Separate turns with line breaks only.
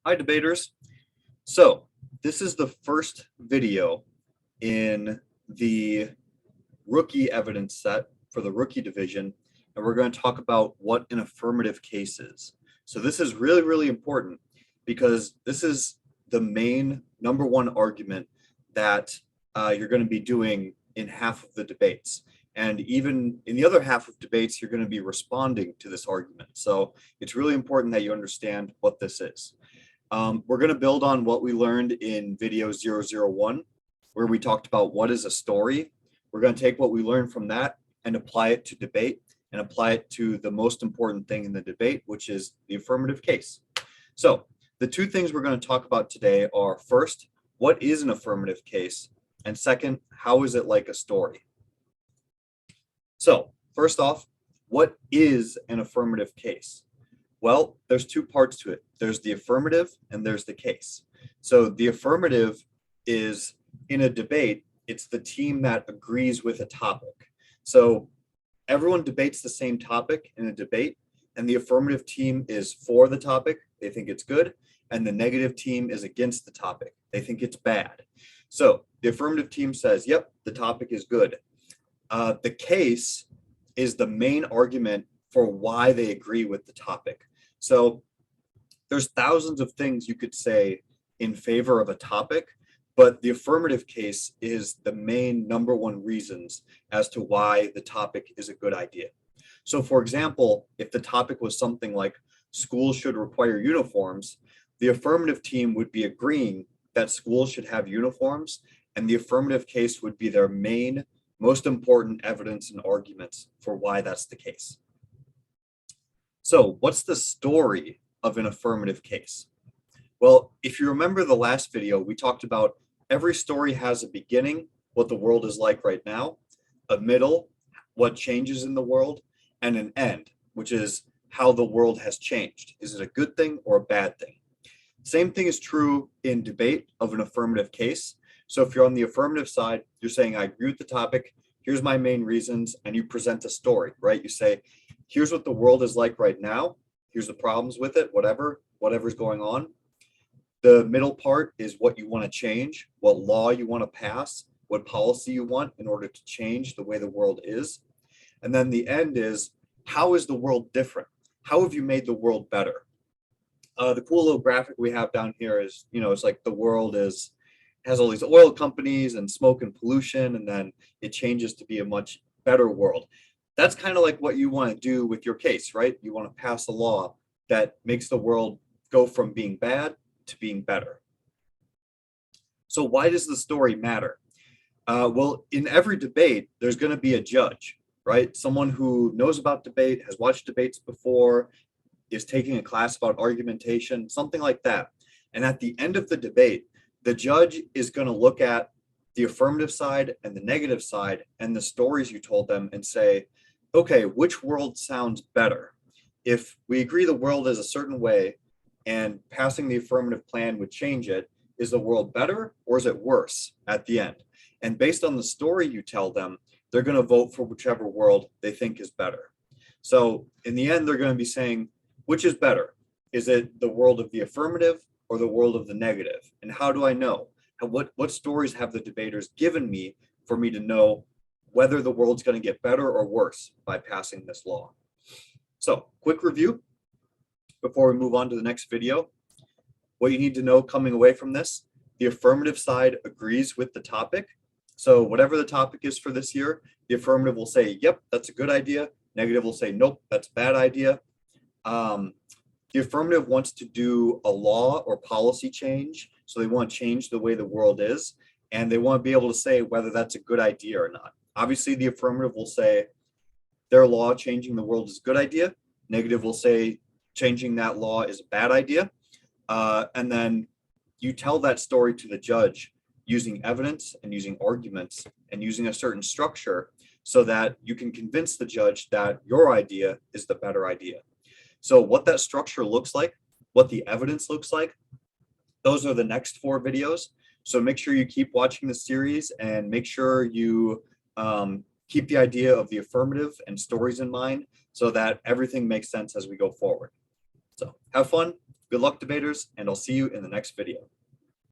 Hi, debaters. So this is the first video in the rookie evidence set for the rookie division, and we're going to talk about what an affirmative case is. So this is really, really important because this is the main number one argument that you're going to be doing in half of the debates. And even in the other half of debates, you're going to be responding to this argument. So it's really important that you understand what this is. We're going to build on what we learned in video 001, where we talked about what is a story. We're going to take what we learned from that and apply it to debate and apply it to the most important thing in the debate, which is the affirmative case. So the two things we're going to talk about today are, first, what is an affirmative case? And second, how is it like a story? So first off, what is an affirmative case? Well, there's two parts to it. There's the affirmative and there's the case. So the affirmative is, in a debate, it's the team that agrees with a topic. So everyone debates the same topic in a debate, and the affirmative team is for the topic, they think it's good, and the negative team is against the topic, they think it's bad. So the affirmative team says, yep, the topic is good. The case is the main argument for why they agree with the topic. So there's thousands of things you could say in favor of a topic, but the affirmative case is the main number one reasons as to why the topic is a good idea. So for example, if the topic was something like schools should require uniforms, the affirmative team would be agreeing that schools should have uniforms, and the affirmative case would be their main, most important evidence and arguments for why that's the case. So what's the story of an affirmative case? Well, if you remember the last video, we talked about every story has a beginning, what the world is like right now, a middle, what changes in the world, and an end, which is how the world has changed. Is it a good thing or a bad thing? Same thing is true in debate of an affirmative case. So if you're on the affirmative side, you're saying, I agree with the topic, here's my main reasons, and you present a story, right? You say, here's what the world is like right now, here's the problems with it, whatever's going on. The middle part is what you want to change, what law you want to pass, what policy you want in order to change the way the world is. And then the end is, how is the world different? How have you made the world better? The cool little graphic we have down here is, it's like the world has all these oil companies and smoke and pollution, and then it changes to be a much better world. That's kind of like what you want to do with your case, right? You want to pass a law that makes the world go from being bad to being better. So why does the story matter? Well, in every debate, there's going to be a judge, right? Someone who knows about debate, has watched debates before, is taking a class about argumentation, something like that. And at the end of the debate, the judge is going to look at the affirmative side and the negative side and the stories you told them and say, okay, which world sounds better? If we agree the world is a certain way and passing the affirmative plan would change it, is the world better or is it worse at the end? And based on the story you tell them, they're going to vote for whichever world they think is better. So in the end, they're going to be saying, which is better? Is it the world of the affirmative or the world of the negative? And how do I know? What stories have the debaters given me for me to know whether the world's going to get better or worse by passing this law? So quick review before we move on to the next video. What you need to know coming away from this: the affirmative side agrees with the topic. So whatever the topic is for this year, the affirmative will say, yep, that's a good idea. Negative will say, nope, that's a bad idea. The affirmative wants to do a law or policy change. So they want to change the way the world is, and they want to be able to say whether that's a good idea or not. Obviously, the affirmative will say their law changing the world is a good idea. Negative will say changing that law is a bad idea. And then you tell that story to the judge using evidence and using arguments and using a certain structure so that you can convince the judge that your idea is the better idea. So what that structure looks like, what the evidence looks like, those are the next 4 videos. So make sure you keep watching the series and make sure you keep the idea of the affirmative and stories in mind so that everything makes sense as we go forward. So have fun, Good luck, debaters, and I'll see you in the next video.